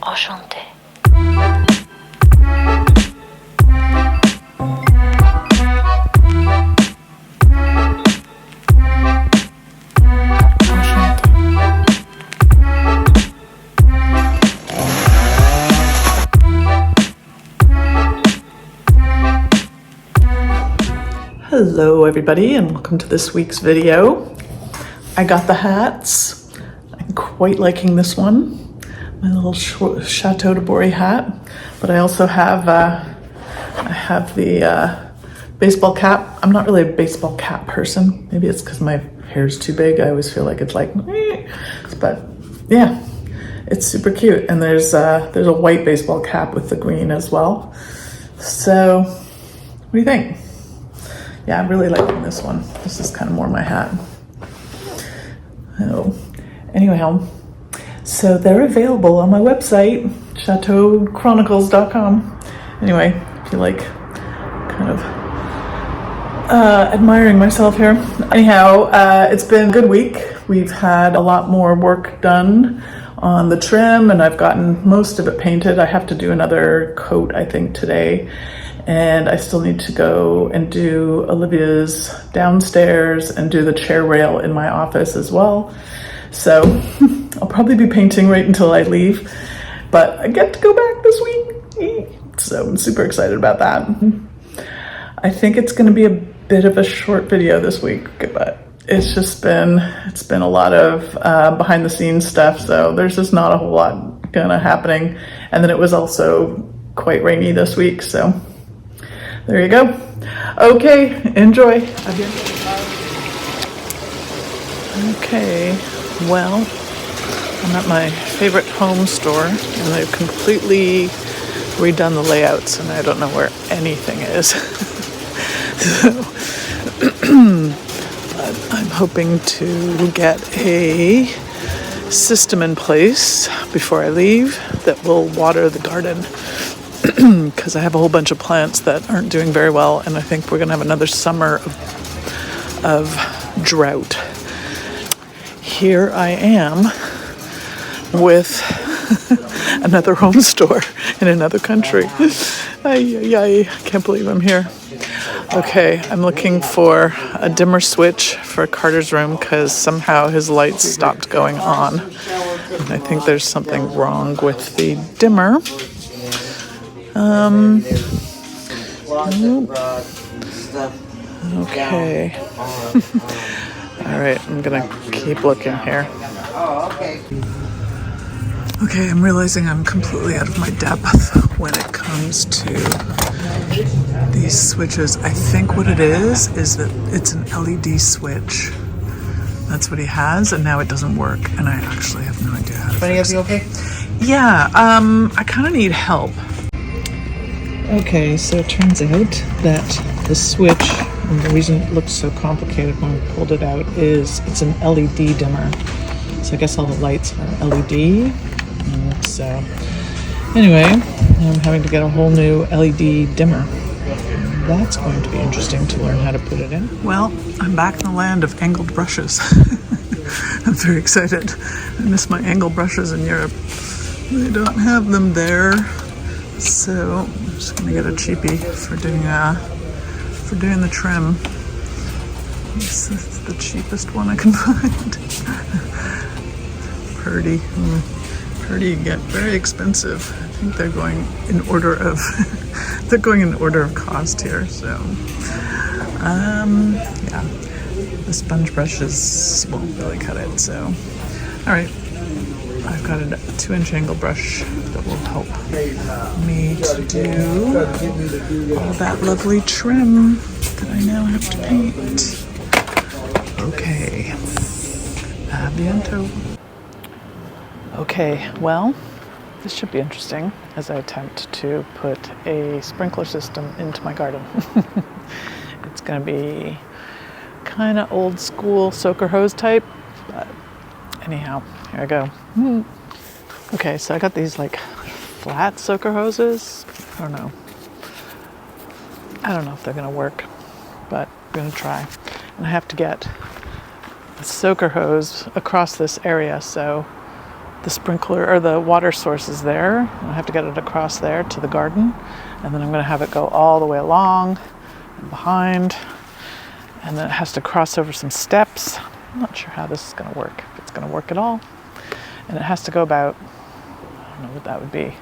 Enchanté. Hello everybody and welcome to this week's video. I got the hats. I'm quite liking this one. My little Chateau hat. But I also have the baseball cap. I'm not really a baseball cap person. Maybe it's because my hair's too big. I always feel like it's like, but yeah, it's super cute. And there's a white baseball cap with the green as well. So what do you think? Yeah, I'm really liking this one. This is kind of more my hat. Oh, anyhow, so they're available on my website, chateauchronicles.com. Anyway, if you like kind of admiring myself here. Anyhow, it's been a good week. We've had a lot more work done on the trim and I've gotten most of it painted. I have to do another coat, I think, today. And I still need to go and do Olivia's downstairs and do the chair rail in my office as well. So I'll probably be painting right until I leave, but I get to go back this week. So I'm super excited about that. I think it's going to be a bit of a short video this week, but it's been a lot of behind the scenes stuff. So there's just not a whole lot kind of happening. And then it was also quite rainy this week. So there you go. Okay, enjoy. Okay, well, I'm at my favorite home store and they've completely redone the layouts and I don't know where anything is. So, but I'm hoping to get a system in place before I leave that will water the garden. Because I have a whole bunch of plants that aren't doing very well, and I think we're going to have another summer of drought. Here I am with another home store in another country. I can't believe I'm here. Okay, I'm looking for a dimmer switch for Carter's room because somehow his lights stopped going on. And I think there's something wrong with the dimmer. Okay. All right, I'm gonna keep looking here. Okay, I'm realizing I'm completely out of my depth when it comes to these switches. I think what it is that it's an LED switch. That's what he has, and now it doesn't work, and I actually have no idea how to fix it. Okay? Yeah, I kind of need help. Okay, so it turns out that the switch, and the reason it looks so complicated when we pulled it out, is it's an LED dimmer. So I guess all the lights are LED. So anyway, I'm having to get a whole new LED dimmer. That's going to be interesting to learn how to put it in. Well, I'm back in the land of angled brushes. I'm very excited. I miss my angle brushes in Europe. They don't have them there. So I'm just gonna get a cheapie for doing the trim. This is the cheapest one I can find. Purdy get very expensive. I think they're going in order of cost here. So yeah, the sponge brushes won't really cut it. So all right. I've got a 2-inch angle brush that will help me to do all that lovely trim that I now have to paint. Okay, a bientôt. Okay, well, this should be interesting as I attempt to put a sprinkler system into my garden. It's going to be kind of old school soaker hose type, but anyhow, here I go. Okay, so I got these like flat soaker hoses. I don't know if they're gonna work, but I'm gonna try. And I have to get a soaker hose across this area so sprinkler or the water source is there. I have to get it across there to the garden, and then I'm going to have it go all the way along and behind, and then it has to cross over some steps. I'm not sure how this is going to work, if it's going to work at all. And it has to go about, I don't know what that would be,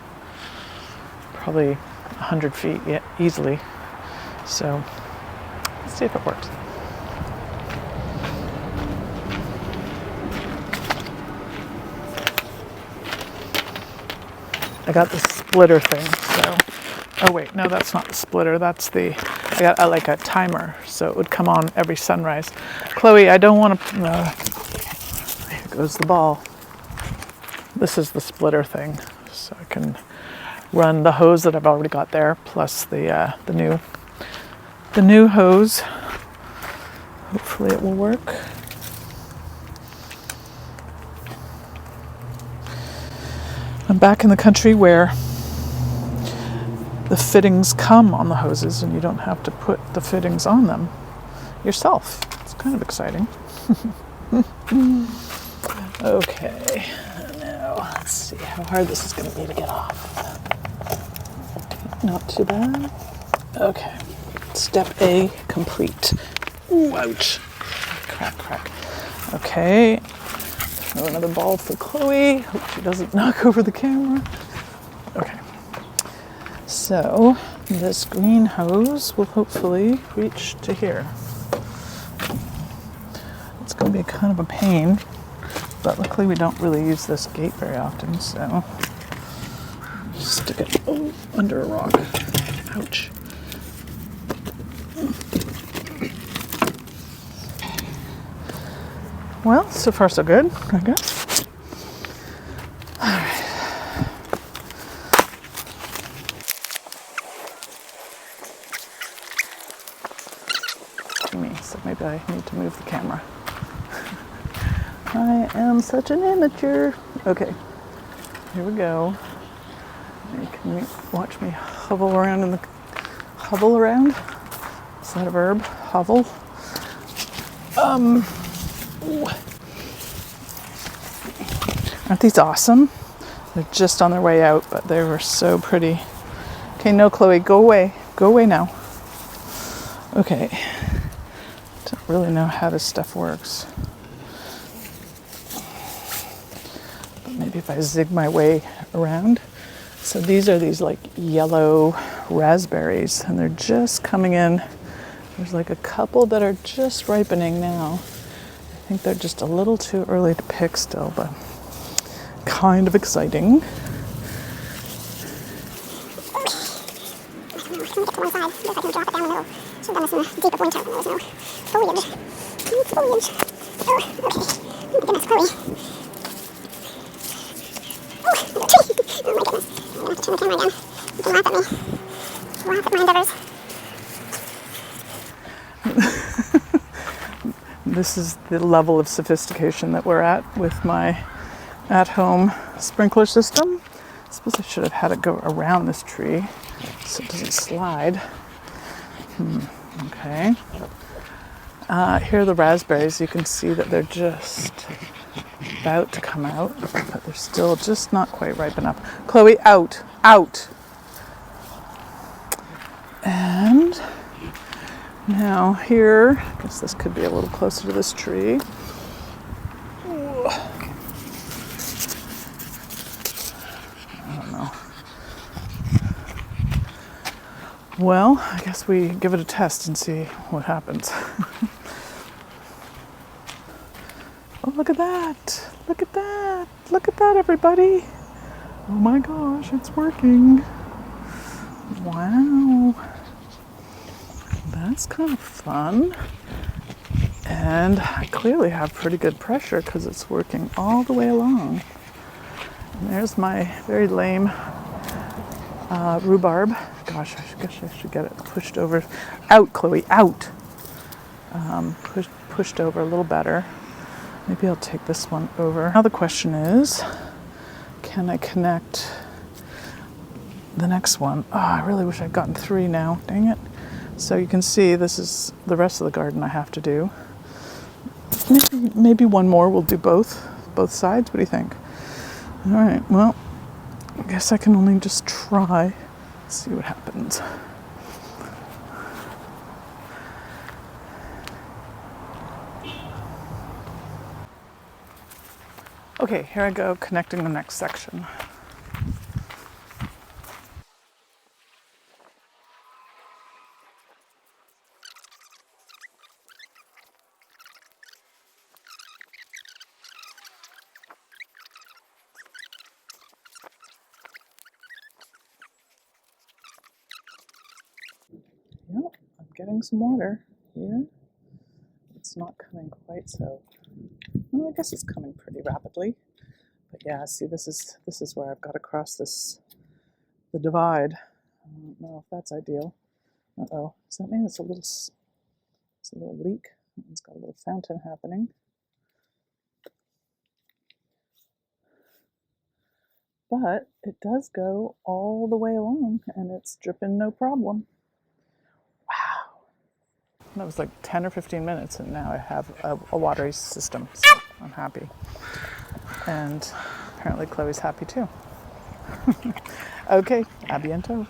probably 100 feet, yeah, easily. So let's see if it works. I got the splitter thing, so, oh wait, no, that's not the splitter, that's I got like a timer, so it would come on every sunrise. Chloe, I don't want to, here goes the ball. This is the splitter thing, so I can run the hose that I've already got there, plus the new hose. Hopefully it will work. I'm back in the country where the fittings come on the hoses and you don't have to put the fittings on them yourself. It's kind of exciting. Okay, now let's see how hard this is going to be to get off. Not too bad. Okay, step A complete. Ooh, ouch. Crack, crack. Okay. Throw another ball for Chloe. Hope she doesn't knock over the camera. Okay. So this green hose will hopefully reach to here. It's going to be kind of a pain, but luckily we don't really use this gate very often, so just stick it under a rock. Ouch. Well, so far so good, I guess. All right. Me, so maybe I need to move the camera. I am such an amateur. Okay, here we go. You can watch me hovel around hovel around? Is that a verb? Hovel? Aren't these awesome? They're just on their way out, but they were so pretty. Okay, no, Chloe, go away. Go away now. Okay. Don't really know how this stuff works. But maybe if I zig my way around. So these are these like yellow raspberries, and they're just coming in. There's like a couple that are just ripening now. I think they're just a little too early to pick still, but kind of exciting. This is the level of sophistication that we're at with my at-home sprinkler system. I suppose I should have had it go around this tree so it doesn't slide. Okay. Here are the raspberries. You can see that they're just about to come out, but they're still just not quite ripe enough. Chloe, out, out. And now here, I guess this could be a little closer to this tree. I don't know. Well, I guess we give it a test and see what happens. Oh, look at that. Look at that. Look at that, everybody. Oh my gosh, it's working. Wow. That's kind of fun. And I clearly have pretty good pressure because it's working all the way along. And there's my very lame rhubarb. Gosh, I should get it pushed over. Out, Chloe, out. Pushed over a little better. Maybe I'll take this one over. Now the question is, can I connect the next one? Oh, I really wish I'd gotten 3 now. Dang it. So you can see this is the rest of the garden I have to do. Maybe one more will do both sides. What do you think? All right, well, I guess I can only just try. See what happens. Okay, here I go, connecting the next section. Yep, I'm getting some water here. It's not coming quite so. Well, I guess it's coming pretty rapidly. But yeah, see, this is where I've got to cross the divide. I don't know if that's ideal. Uh-oh, does that mean it's a little leak? It's got a little fountain happening. But it does go all the way along, and it's dripping no problem. Wow. That was like 10 or 15 minutes, and now I have a watery system, so I'm happy. And apparently Chloe's happy too. Okay, a bientôt.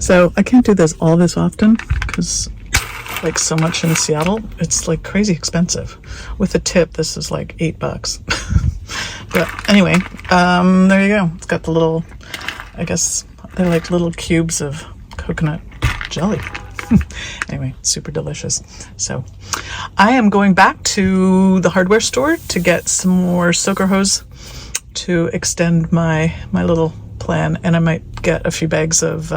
So I can't do all this often, because like so much in Seattle, it's like crazy expensive. With a tip, this is like $8. But anyway, there you go. It's got the little, I guess they're like little cubes of coconut jelly. Anyway, super delicious. So I am going back to the hardware store to get some more soaker hose to extend my little plan, and I might get a few bags of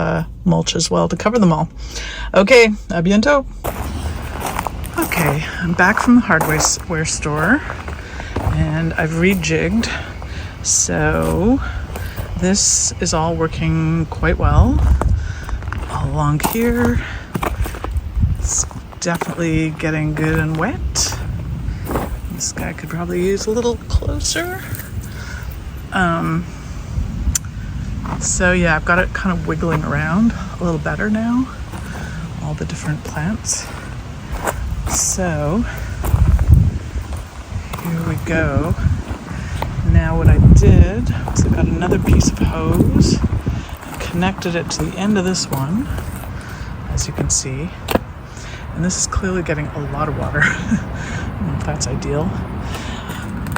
mulch as well to cover them all. Okay, a bientôt. Okay, I'm back from the hardware store, and I've rejigged, so this is all working quite well. All along here, it's definitely getting good and wet. This guy could probably use a little closer. So yeah, I've got it kind of wiggling around a little better now, all the different plants. So here we go. Now what I did is I got another piece of hose and connected it to the end of this one, as you can see. And this is clearly getting a lot of water. I don't know if that's ideal.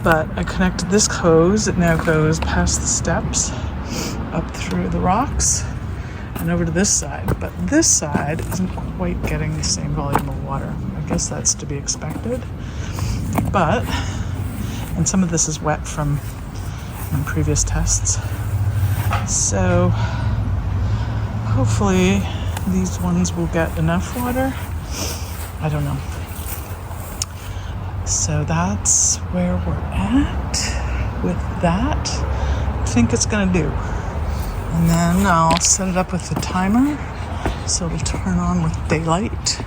But I connected this hose. It now goes past the steps, up through the rocks, and over to this side. But this side isn't quite getting the same volume of water. I guess that's to be expected. And some of this is wet from previous tests. So hopefully these ones will get enough water. I don't know. So that's where we're at with that. I think it's gonna do. And then I'll set it up with the timer so it'll turn on with daylight.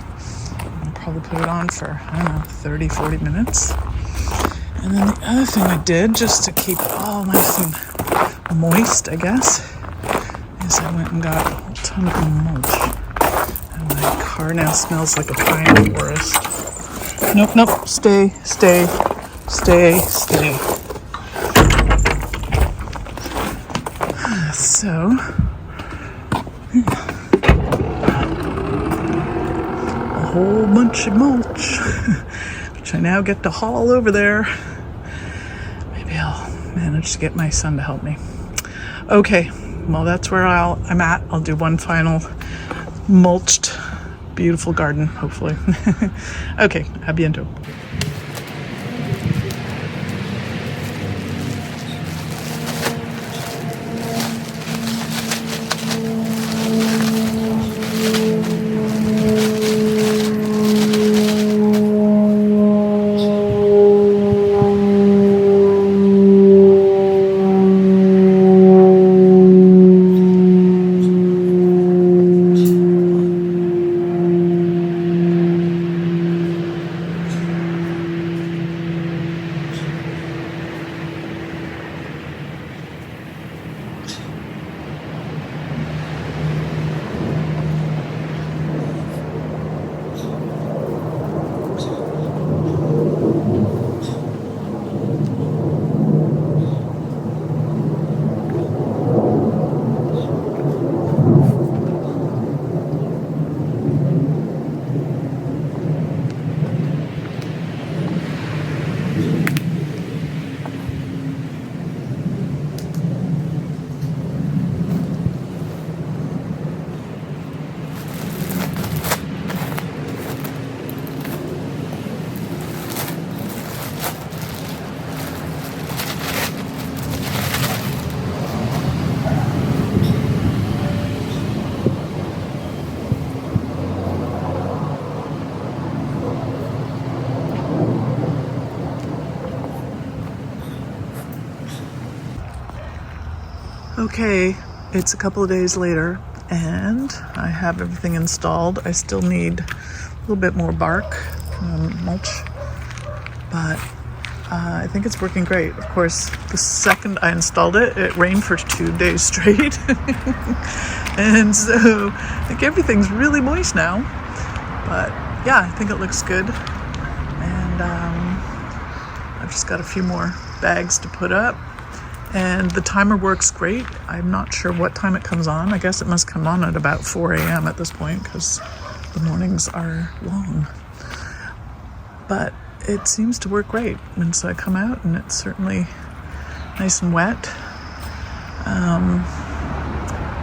I'll probably put it on for, 30, 40 minutes. And then the other thing I did, just to keep it all nice and moist, I guess, is I went and got a ton of mulch. And my car now smells like a pine forest. Nope, stay. So, a whole bunch of mulch, which I now get to haul over there. Maybe I'll manage to get my son to help me. Okay, well that's where I'm at. I'll do one final mulched, beautiful garden, hopefully. Okay, a bientôt. Okay, it's a couple of days later and I have everything installed. I still need a little bit more bark, mulch, but I think it's working great. Of course, the second I installed it, it rained for 2 days straight. And so I think everything's really moist now. But yeah, I think it looks good. And I've just got a few more bags to put up. And the timer works great. I'm not sure what time it comes on. I guess it must come on at about 4 a.m. at this point because the mornings are long. But it seems to work great. And so I come out and it's certainly nice and wet.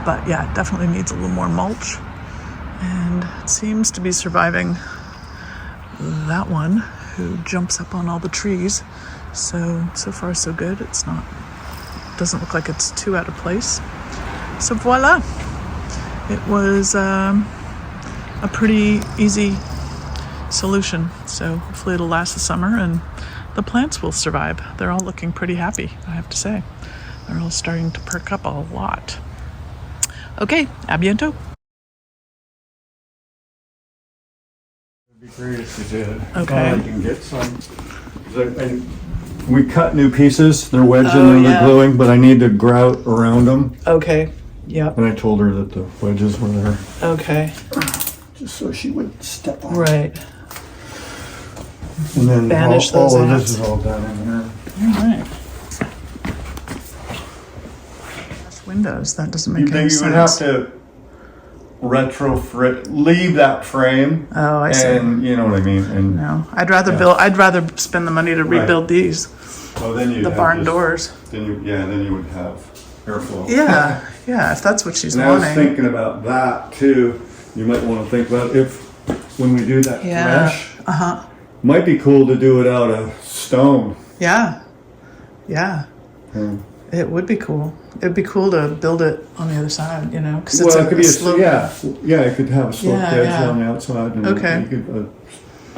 But yeah, it definitely needs a little more mulch. And it seems to be surviving that one who jumps up on all the trees. So far so good. Doesn't look like it's too out of place. So voila. It was a pretty easy solution. So hopefully it'll last the summer and the plants will survive. They're all looking pretty happy, I have to say. They're all starting to perk up a lot. Okay, a bientôt. It'd be great if you did. Okay. I can get some. We cut new pieces. They're wedged in there, yeah. they're gluing, but I need to grout around them. Okay, yep. And I told her that the wedges were there. Okay, Just so she wouldn't step on. right. And then Banish all those of ants. this is all done in here. All right. Windows, that doesn't make any You would have sense. to leave that frame. Oh, I see. And you know what I mean. And No, I'd rather spend the money to rebuild these, then you the barn doors. Then you would have airflow. Yeah, yeah, if that's what she's And I was wanting. thinking about that too. You might want to think about when we do that Yeah, mesh. Might be cool to do it out of stone. yeah, yeah. It would be cool. It'd be cool to build it on the other side, you know, because it's Well, it could be slope. it could have a sloped Yeah, edge yeah. on the outside. And Okay.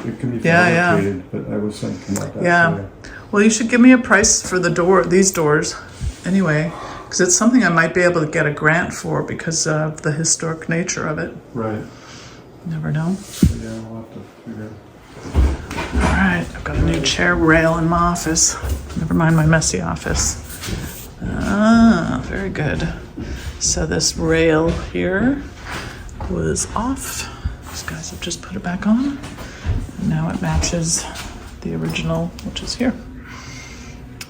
it can be Yeah, fabricated, but I was thinking about that. Yeah. too. Well, you should give me a price for these doors, anyway, because it's something I might be able to get a grant for because of the historic nature of it. Right. Never know. Yeah, we'll have to figure. All right, I've got a new chair rail in my office. Never mind my messy office. Ah, very good. So this rail here was off. These guys have just put it back on. And now it matches the original, which is here.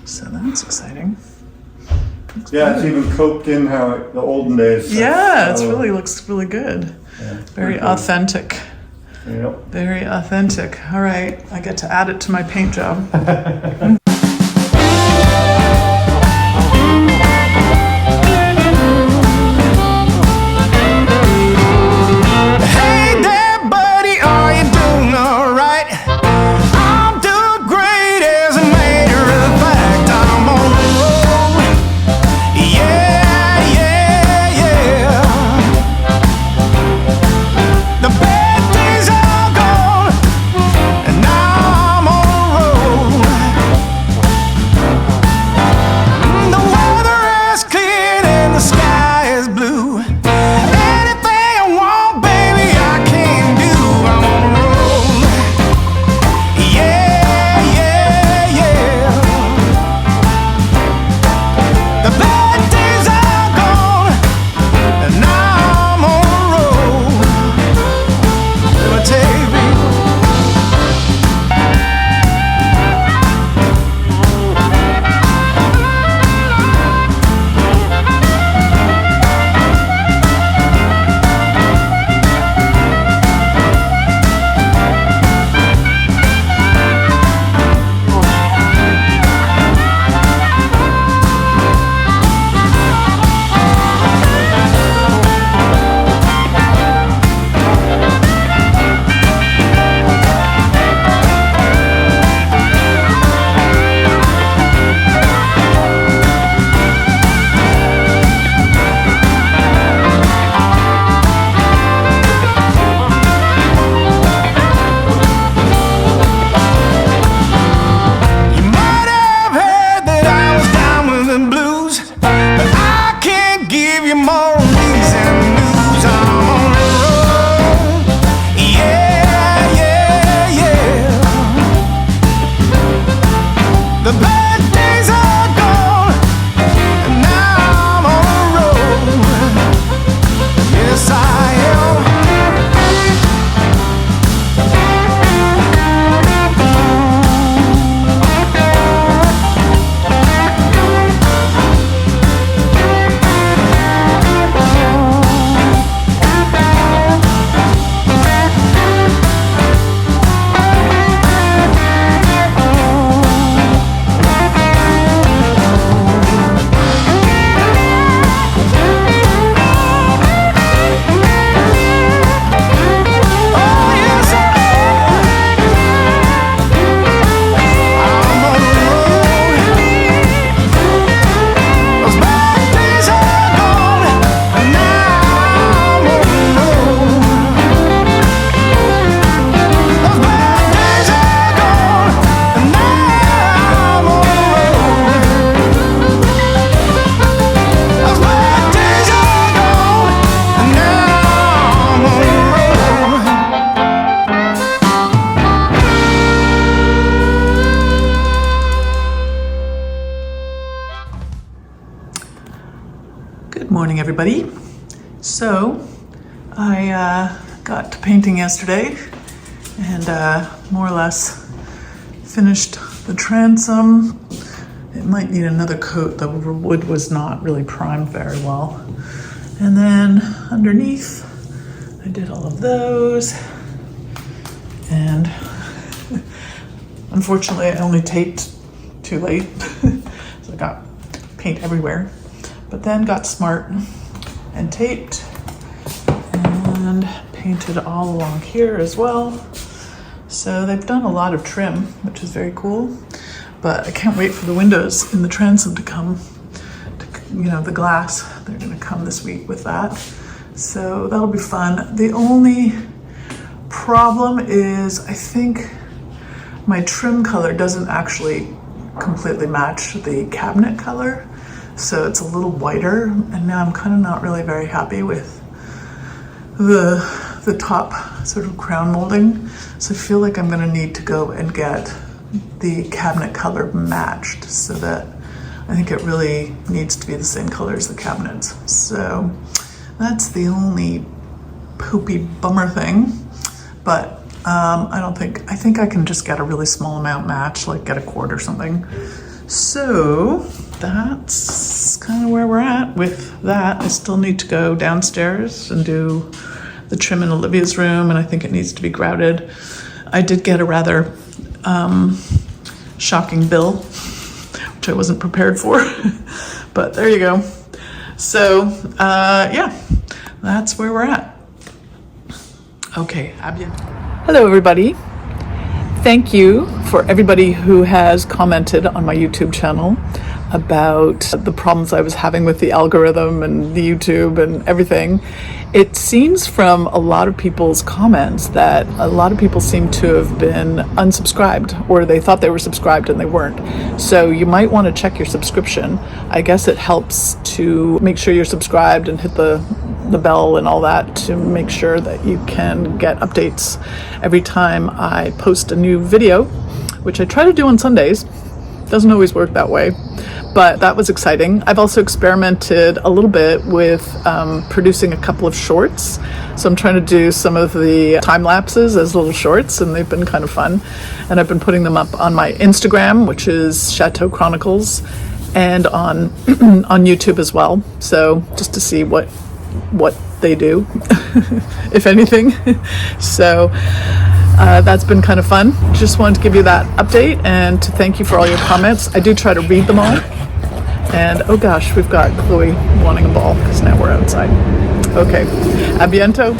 So that's exciting. Yeah, it's even coped in how the olden days. Yeah, it really looks really good. Yeah, Very good. authentic. Yep. Very authentic. All right, I get to add it to my paint job. Hey there, buddy, are you doing alright? I'm doing great, as a matter of fact. I'm on the road. Yeah, yeah, yeah. The bad days are gone, and now I'm on the road. Good morning, everybody. So, I got to painting yesterday and more or less finished the transom. It might need another coat. The wood was not really primed very well. And then underneath, I did all of those. And unfortunately, I only taped too late. So I got paint everywhere. But then got smart and taped and painted all along here as well. So they've done a lot of trim, which is very cool. But I can't wait for the windows in the transom to come, the glass. They're gonna come this week with that. So that'll be fun. The only problem is I think my trim color doesn't actually completely match the cabinet color. So it's a little whiter, and now I'm kind of not really very happy with the top sort of crown molding. So I feel like I'm gonna need to go and get the cabinet color matched so that I think it really needs to be the same color as the cabinets. So that's the only poopy bummer thing. But I think I can just get a really small amount match, like get a quart or something. So that's kind of where we're at with that. I still need to go downstairs and do the trim in Olivia's room, and I think it needs to be grouted. I did get a rather shocking bill, which I wasn't prepared for, but there you go. So yeah, that's where we're at. Okay, hello everybody. Thank you for everybody who has commented on my YouTube channel about the problems I was having with the algorithm and the YouTube and everything. It seems from a lot of people's comments that a lot of people seem to have been unsubscribed, or they thought they were subscribed and they weren't. So you might want to check your subscription. I guess it helps to make sure you're subscribed and hit the bell and all that to make sure that you can get updates every time I post a new video, which I try to do on Sundays. Doesn't always work that way, but that was exciting. I've also experimented a little bit with producing a couple of shorts. So I'm trying to do some of the time lapses as little shorts, and they've been kind of fun. And I've been putting them up on my Instagram, which is Chateau Chronicles, and on on YouTube as well. So just to see what they do, if anything. So that's been kind of fun. Just wanted to give you that update and to thank you for all your comments. I do try to read them all. And oh gosh, we've got Chloe wanting a ball because now we're outside. Okay, a biento.